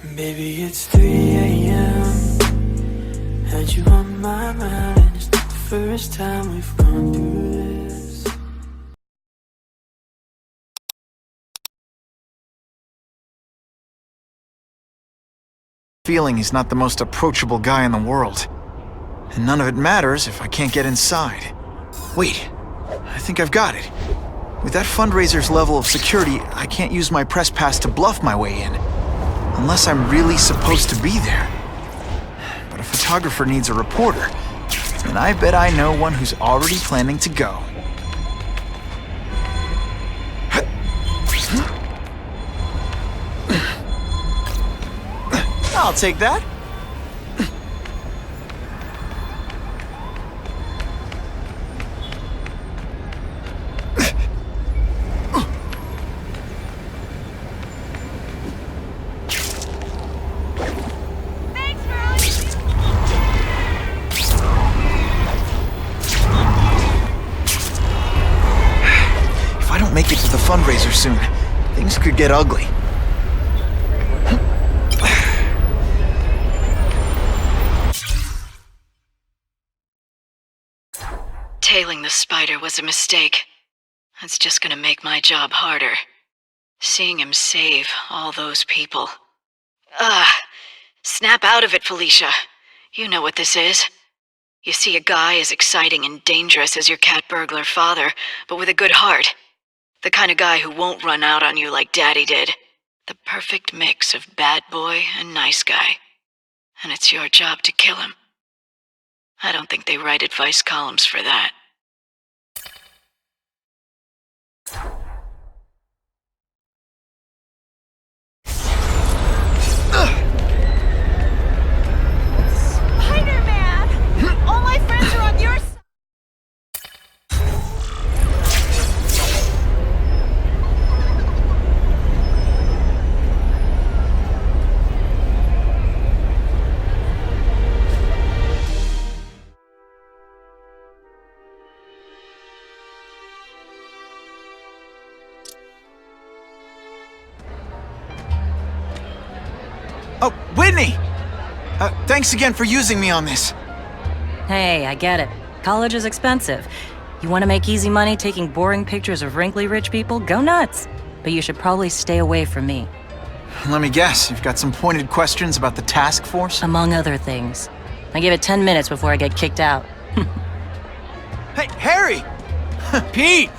Baby, it's 3 a.m. Had you on my mind, and it's not the first time we've gone through this. Feeling he's not the most approachable guy in the world. And none of it matters if I can't get inside. Wait, I think I've got it. With that fundraiser's level of security, I can't use my press pass to bluff my way in. Unless I'm really supposed to be there. But a photographer needs a reporter, and I bet I know one who's already planning to go. I'll take that. Make it to the fundraiser soon. Things could get ugly. Tailing the spider was a mistake. It's just gonna make my job harder. Seeing him save all those people. Snap out of it, Felicia. You know what this is. You see a guy as exciting and dangerous as your cat burglar father, but with a good heart. The kind of guy who won't run out on you like Daddy did. The perfect mix of bad boy and nice guy. And it's your job to kill him. I don't think they write advice columns for that. Spider-Man! All my friends are on your side! Oh, Whitney! Thanks again for using me on this. Hey, I get it. College is expensive. You want to make easy money taking boring pictures of wrinkly rich people? Go nuts! But you should probably stay away from me. Let me guess, you've got some pointed questions about the task force? Among other things. I give it 10 minutes before I get kicked out. Hey, Harry! Pete!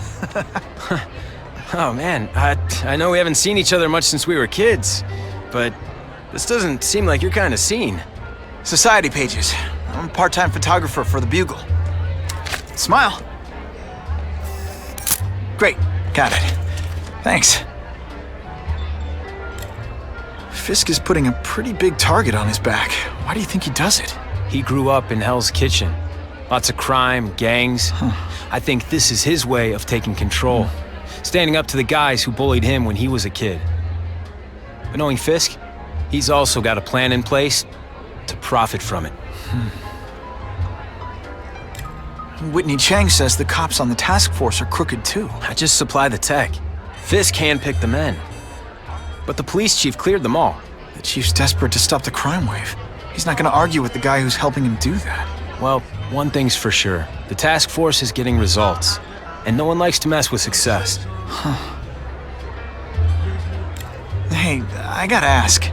Oh man, I know we haven't seen each other much since we were kids, but this doesn't seem like your kind of scene. Society pages. I'm a part-time photographer for the Bugle. Smile. Great, got it. Thanks. Fisk is putting a pretty big target on his back. Why do you think he does it? He grew up in Hell's Kitchen. Lots of crime, gangs. I think this is his way of taking control. Standing up to the guys who bullied him when he was a kid. But knowing Fisk, he's also got a plan in place to profit from it. Whitney Chang says the cops on the task force are crooked too. I just supply the tech. Fisk handpicked the men. But the police chief cleared them all. The chief's desperate to stop the crime wave. He's not gonna argue with the guy who's helping him do that. Well, one thing's for sure. The task force is getting results. And no one likes to mess with success. Hey, I gotta ask.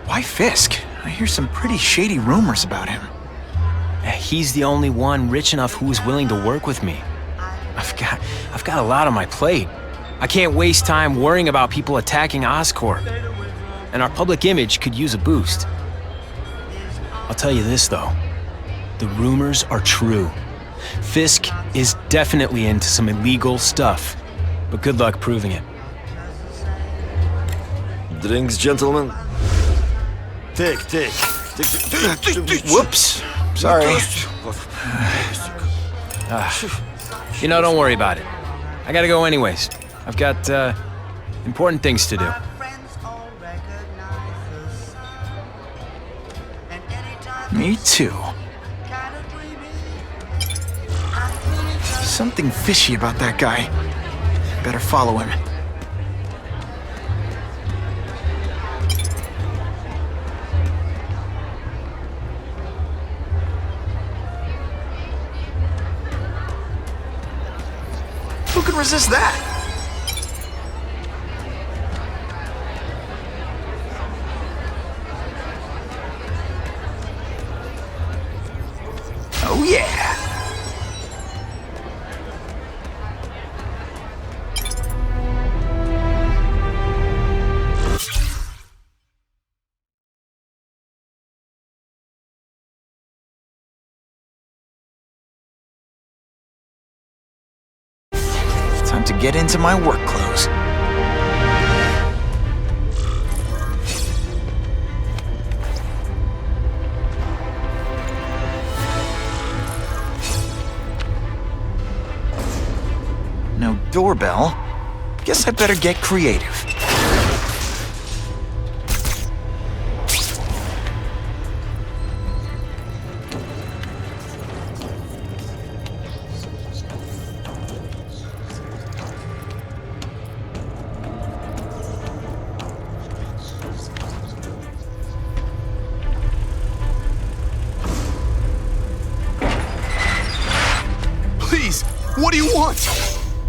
Why Fisk? I hear some pretty shady rumors about him. He's the only one rich enough who is willing to work with me. I've got a lot on my plate. I can't waste time worrying about people attacking Oscorp. And our public image could use a boost. I'll tell you this though. The rumors are true. Fisk is definitely into some illegal stuff. But good luck proving it. Drinks, gentlemen. Take. Whoops. Sorry. You know, don't worry about it. I gotta go anyways. I've got, important things to do. Me too. Something fishy about that guy. Better follow him. can resist that? Oh yeah! Time to get into my work clothes. No doorbell. Guess I better get creative. Please, what do you want?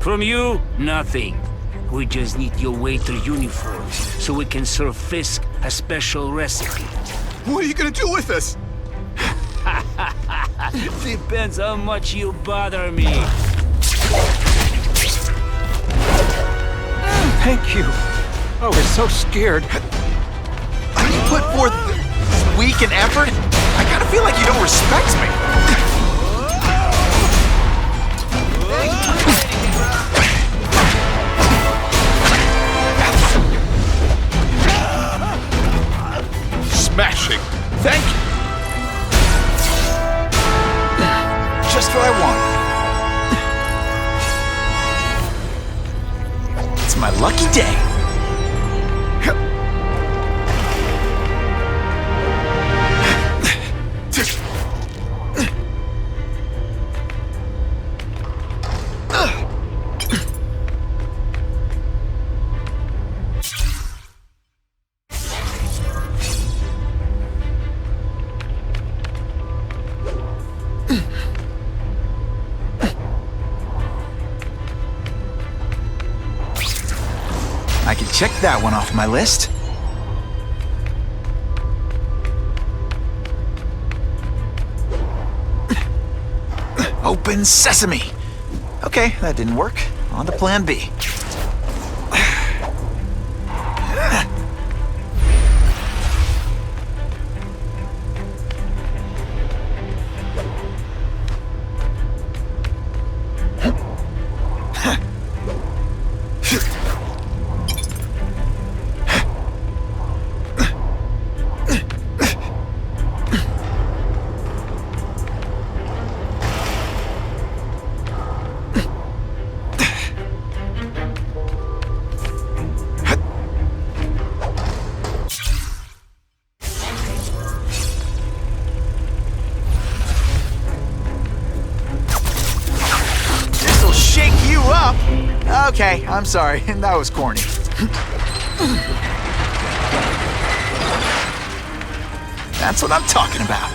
From you, nothing. We just need your waiter uniform so we can serve Fisk a special recipe. What are you gonna do with us? Depends how much you bother me. Thank you. I was so scared. You put forth this week and effort? I kinda feel like you don't respect me. Smashing. Thank you. Just what I want. It's my lucky day. I can check that one off my list. Open sesame! Okay, that didn't work. On to plan B. Okay, I'm sorry. That was corny. That's what I'm talking about.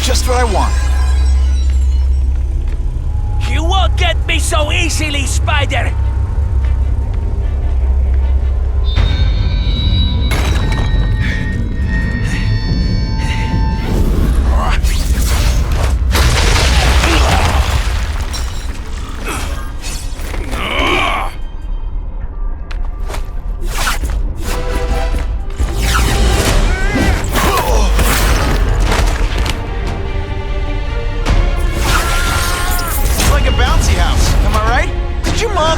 Just what I want. You won't get me so easily, Spider!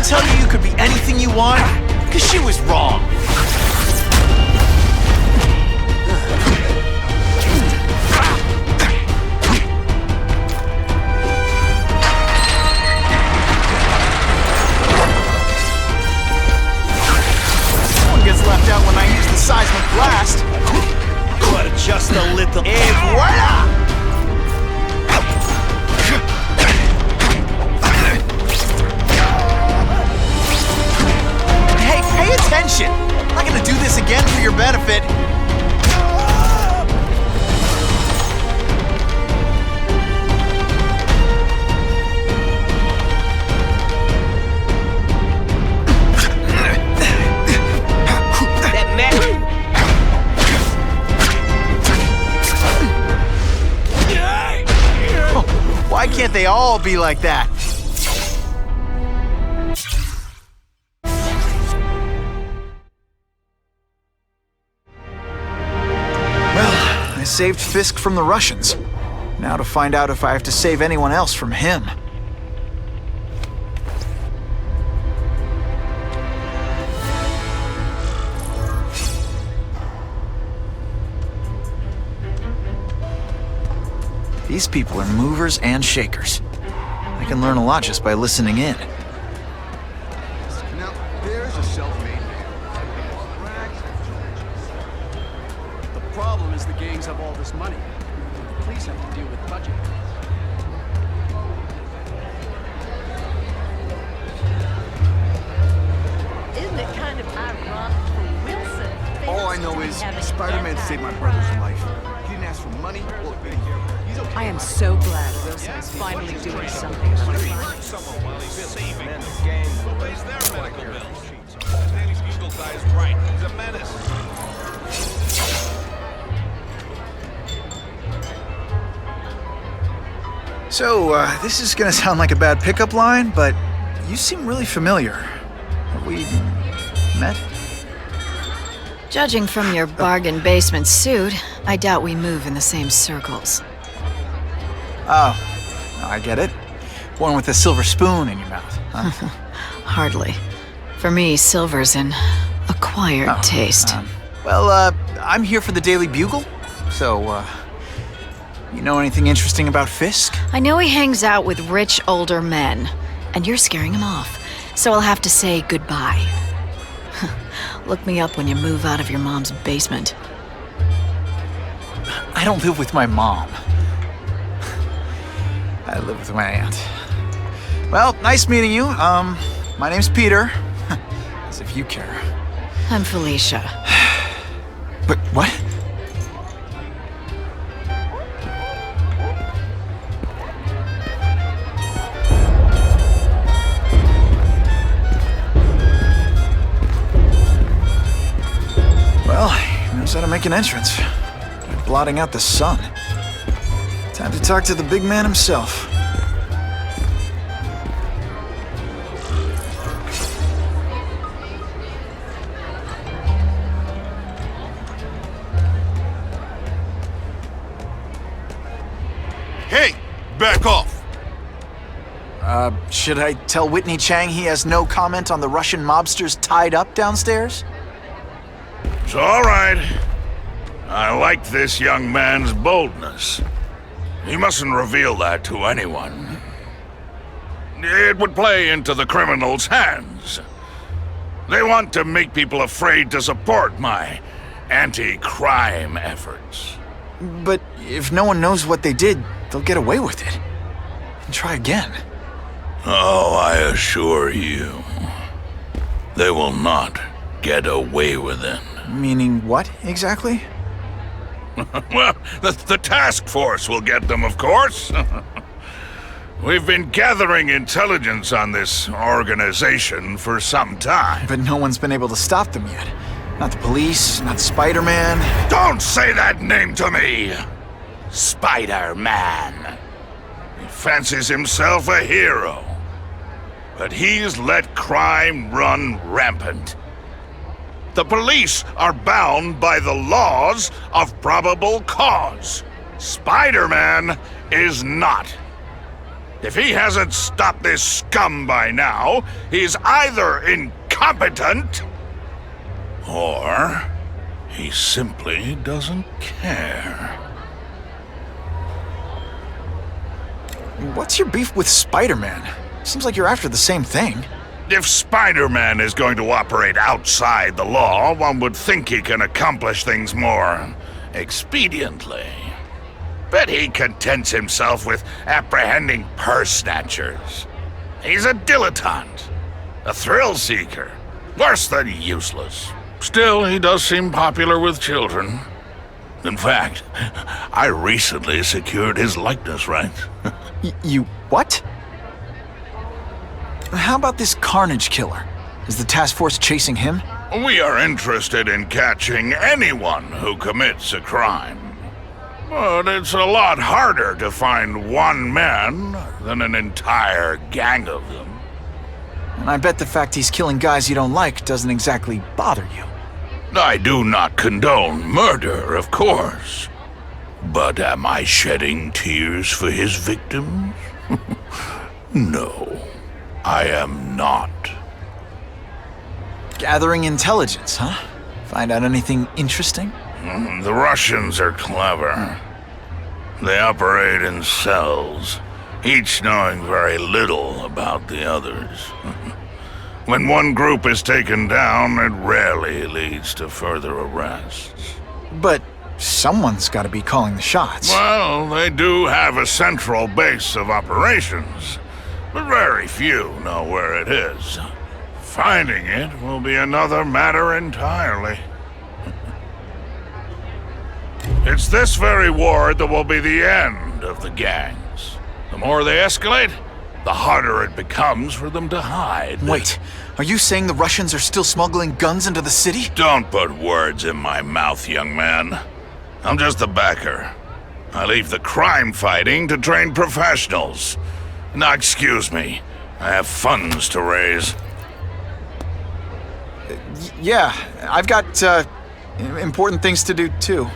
Tell you could be anything you want? Because she was wrong. Someone gets left out when I use the seismic blast. But just a little. Et voila! Pay attention! I'm not gonna do this again for your benefit. can't they all be like that? Well, I saved Fisk from the Russians. Now to find out if I have to save anyone else from him. These people are movers and shakers. I can learn a lot just by listening in. Now, there's a self-made man. The problem is the gangs have all this money. The police have to deal with budget. Isn't it kind of ironic for Wilson? All I know is Spider-Man saved my brother's life. He didn't ask for money or pity. He's okay. I am so glad Wilson is finally doing something for my life. Someone while he's saving the gang. Who pays their medical bills? The Daily Bugle guy is right. He's a menace. So, this is gonna sound like a bad pickup line, but you seem really familiar. Have we met? Judging from your bargain basement suit, I doubt we move in the same circles. Oh, I get it. One with a silver spoon in your mouth. Huh? Hardly. For me, silver's an acquired taste. Well, I'm here for the Daily Bugle, so, you know anything interesting about Fisk? I know he hangs out with rich older men, and you're scaring him off, so I'll have to say goodbye. Look me up when you move out of your mom's basement. I don't live with my mom. I live with my aunt. Well, nice meeting you. My name's Peter. As if you care. I'm Felicia. But what? Well, he knows how to make an entrance. By blotting out the sun. Time to talk to the big man himself. Hey, back off. Should I tell Whitney Chang he has no comment on the Russian mobsters tied up downstairs? It's all right. I like this young man's boldness. He mustn't reveal that to anyone. It would play into the criminals' hands. They want to make people afraid to support my anti-crime efforts. But if no one knows what they did, they'll get away with it. And try again. Oh, I assure you, they will not get away with it. Meaning what, exactly? Well, the task force will get them, of course. We've been gathering intelligence on this organization for some time. But no one's been able to stop them yet. Not the police, not Spider-Man. Don't say that name to me! Spider-Man. He fancies himself a hero. But he's let crime run rampant. The police are bound by the laws of probable cause. Spider-Man is not. If he hasn't stopped this scum by now, he's either incompetent or he simply doesn't care. What's your beef with Spider-Man? Seems like you're after the same thing. If Spider-Man is going to operate outside the law, one would think he can accomplish things more expediently. But he contents himself with apprehending purse snatchers. He's a dilettante, a thrill seeker, worse than useless. Still, he does seem popular with children. In fact, I recently secured his likeness rights. You what? How about this Carnage killer? Is the task force chasing him? We are interested in catching anyone who commits a crime. But it's a lot harder to find one man than an entire gang of them. And I bet the fact he's killing guys you don't like doesn't exactly bother you. I do not condone murder, of course. But am I shedding tears for his victims? No, I am not. Gathering intelligence, huh? Find out anything interesting? The Russians are clever. They operate in cells, each knowing very little about the others. When one group is taken down, it rarely leads to further arrests. But someone's got to be calling the shots. Well, they do have a central base of operations, but very few know where it is. Finding it will be another matter entirely. It's this very war that will be the end of the gangs. The more they escalate, the harder it becomes for them to hide. Wait, are you saying the Russians are still smuggling guns into the city? Don't put words in my mouth, young man. I'm just the backer. I leave the crime fighting to trained professionals. Now, excuse me. I have funds to raise. Yeah, I've got, important things to do, too.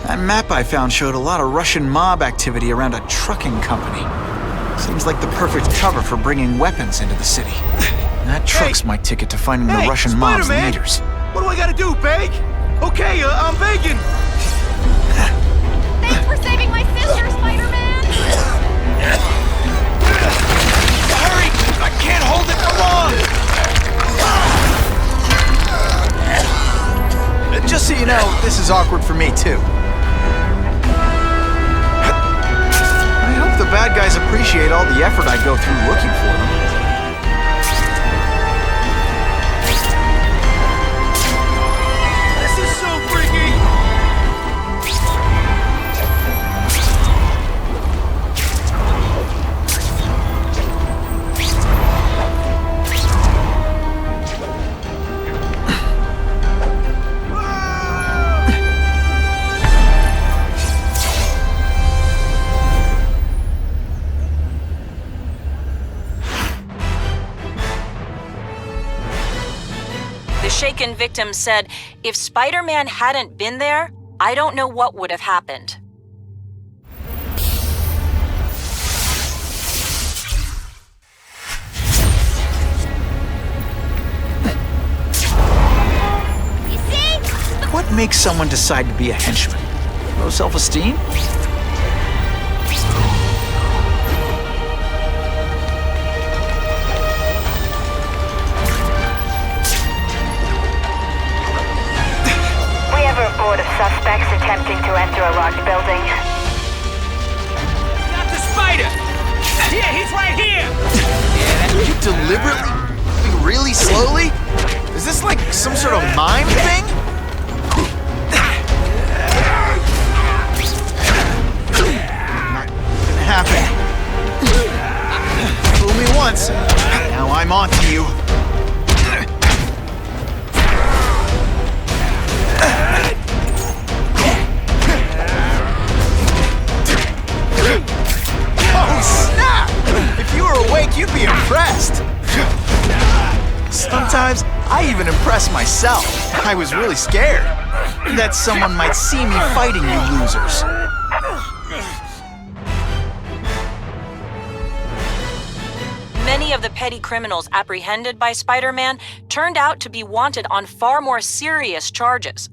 That map I found showed a lot of Russian mob activity around a trucking company. Seems like the perfect cover for bringing weapons into the city. That truck's my ticket to finding the Russian mob's leaders. What do I gotta do, beg? Okay, I'm begging. Thanks for saving my sister, Spider-Man! Hurry! I can't hold it for long! Just so you know, this is awkward for me, too. I hope the bad guys appreciate all the effort I go through looking for them. This is so freaky! The shaken victim said, if Spider-Man hadn't been there, I don't know what would have happened. You see? What makes someone decide to be a henchman? Low self-esteem? Of suspects attempting to enter a locked building. Got the spider! Yeah, he's right here! You deliberately? Really slowly? Is this like some sort of mime thing? Not gonna happen. Fool me once, now I'm on to you. Oh, snap! If you were awake, you'd be impressed. Sometimes, I even impress myself. I was really scared that someone might see me fighting you losers. Many of the petty criminals apprehended by Spider-Man turned out to be wanted on far more serious charges.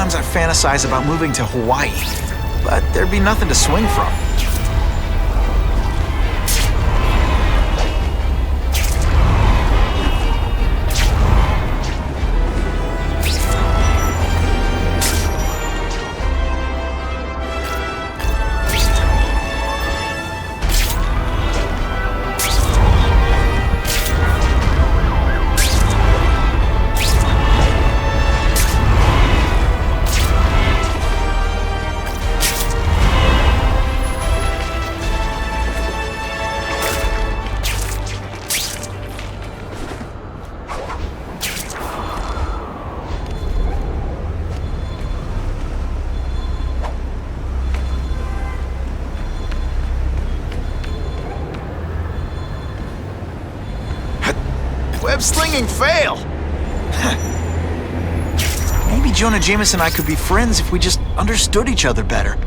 Sometimes I fantasize about moving to Hawaii, but there'd be nothing to swing from. Web slinging fail! Maybe Jonah Jameson and I could be friends if we just understood each other better.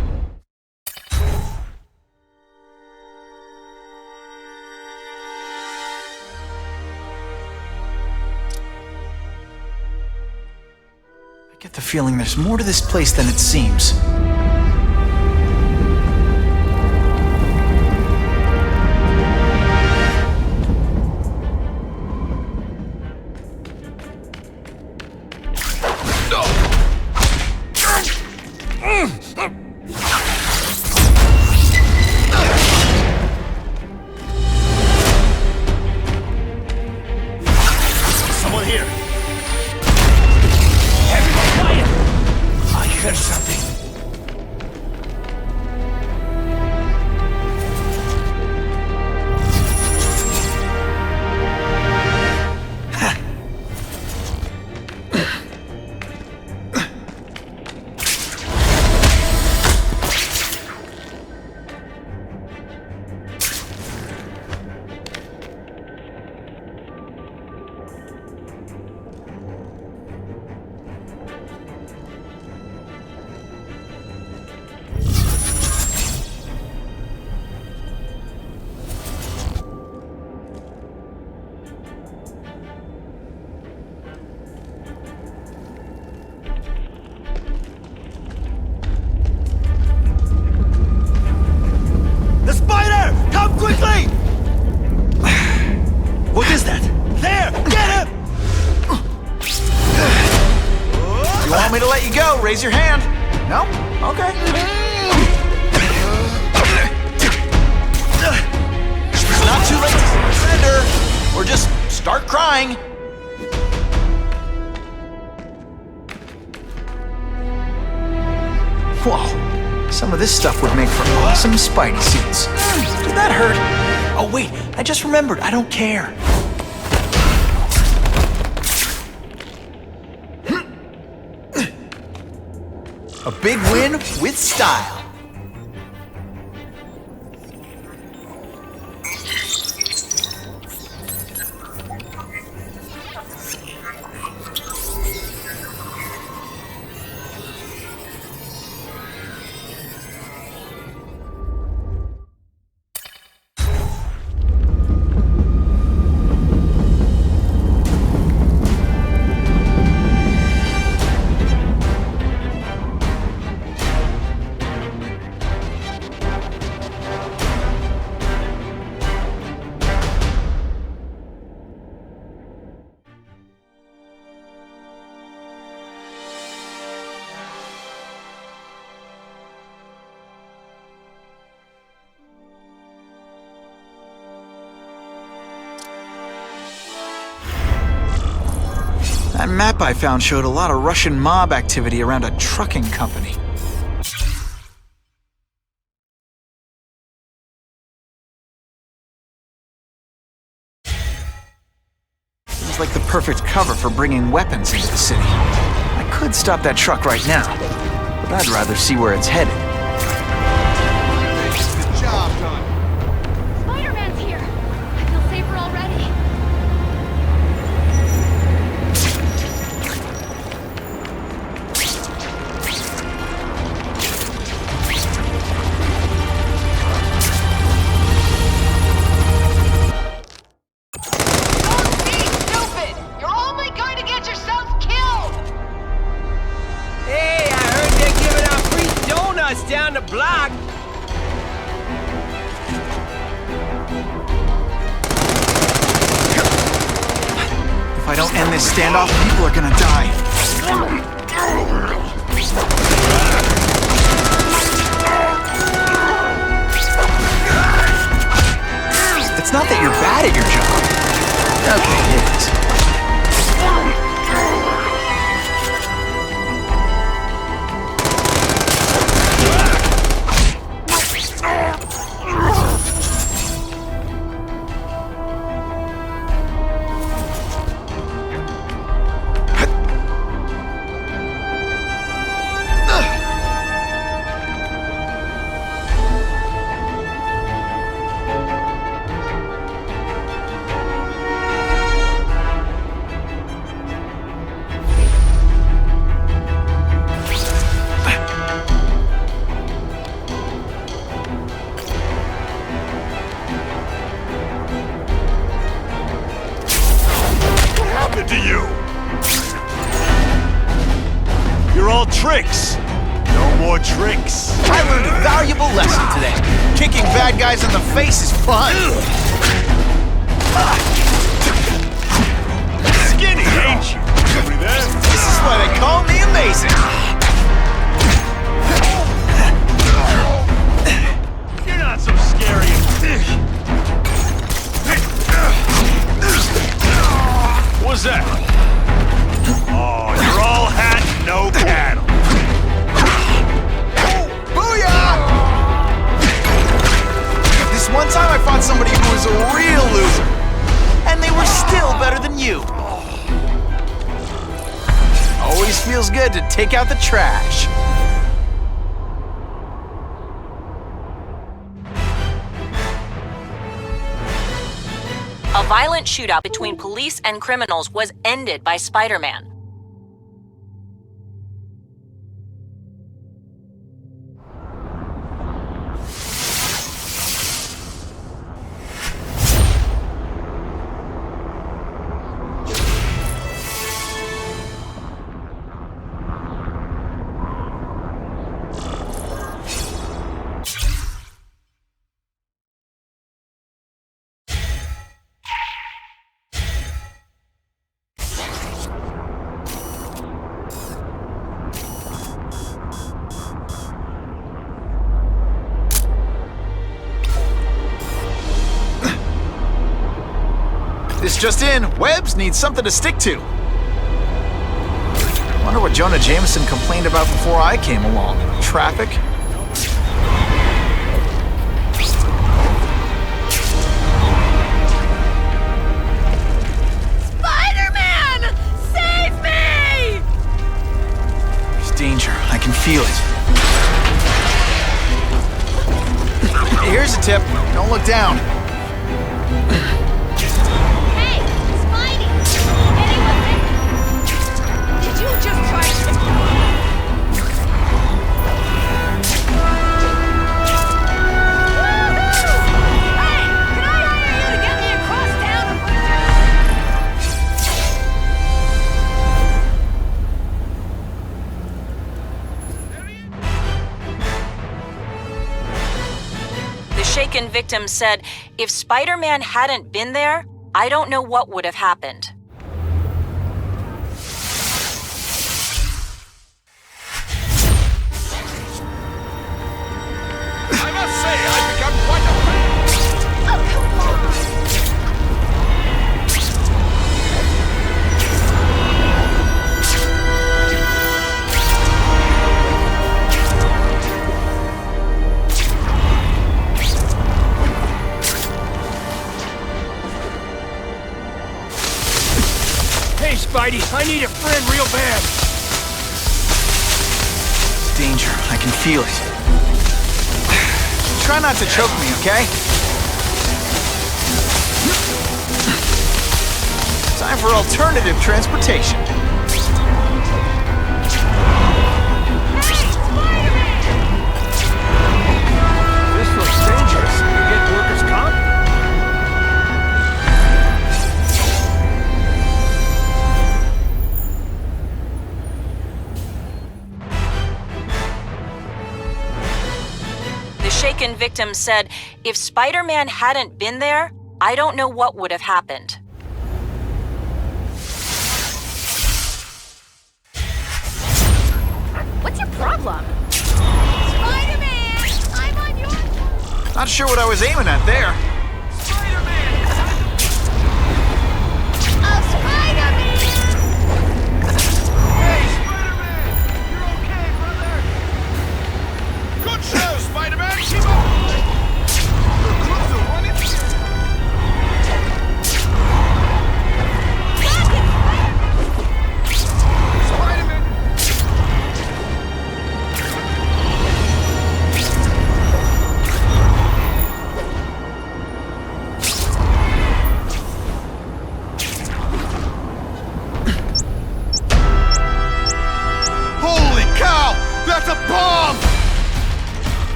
I get the feeling there's more to this place than it seems. Someone here. Everyone quiet. I heard something. The spider! Come quickly! What is that? There! Get him! You want me to let you go? Raise your hand. No? Okay. It's not too late to surrender. Or just start crying. Whoa. Some of this stuff would make for awesome Spidey scenes. Did that hurt? Oh wait, I just remembered. I don't care. A big win with style. That map I found showed a lot of Russian mob activity around a trucking company. Seems like the perfect cover for bringing weapons into the city. I could stop that truck right now, but I'd rather see where it's headed. Good job done. Spider-Man's here. I feel safer already. Don't be stupid! You're only going to get yourself killed! Hey, us down the block. If I don't end this standoff, people are gonna die. It's not that you're bad at your job. Okay, it is. To you. You're all tricks. No more tricks. I learned a valuable lesson today. Kicking bad guys in the face is fun. Skinny, ain't you? Somebody there? This is why they call me amazing. You're not so scary. What's that? Oh, you're all hat, no cattle. Booyah! This one time I fought somebody who was a real loser. And they were still better than you. Always feels good to take out the trash. A violent shootout between police and criminals was ended by Spider-Man. This just in, Webbs needs something to stick to. Wonder what Jonah Jameson complained about before I came along. Traffic? Spider-Man! Save me! There's danger. I can feel it. Hey, here's a tip. Don't look down. Hey, Spidey! Anyone there? Did you just try to... Hey! Can I hire you to get me across town to The shaken victim said, if Spider-Man hadn't been there, I don't know what would have happened. I must say, I've become quite a fan. Oh, come on! Hey, Spidey, I need a friend real bad. Danger. I can feel it. Try not to choke me, okay? Time for alternative transportation. This looks dangerous. You get workers' comp? break-in victim said, if Spider-Man hadn't been there, I don't know what would have happened. What's your problem? Spider-Man! I'm on your... Not sure what I was aiming at there. Oh, Spider-Man! Hey, Spider-Man! You're okay, brother! Good show, Spider-Man! Keep up! You're close to running. Spider-Man! Holy cow! That's a bomb!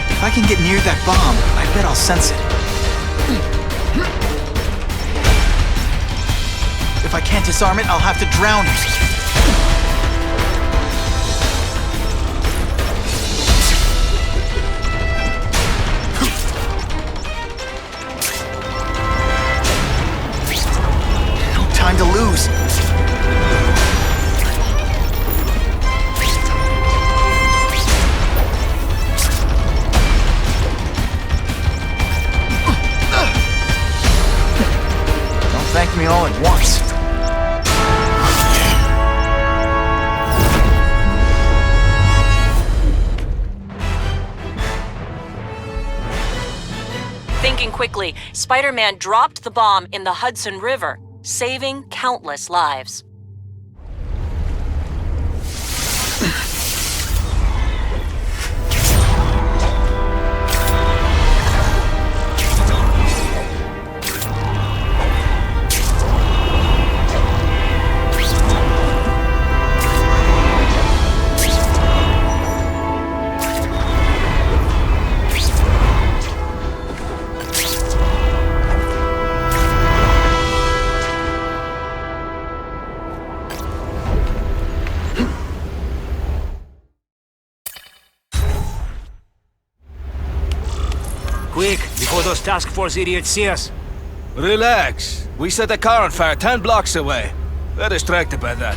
If I can get near that bomb, I bet I'll sense it. If I can't disarm it, I'll have to drown it. No time to lose. Don't thank me all at once. Thinking quickly, Spider-Man dropped the bomb in the Hudson River, saving countless lives. Quick, before those task force idiots see us. Relax. We set a car on fire 10 blocks away. They're distracted by that.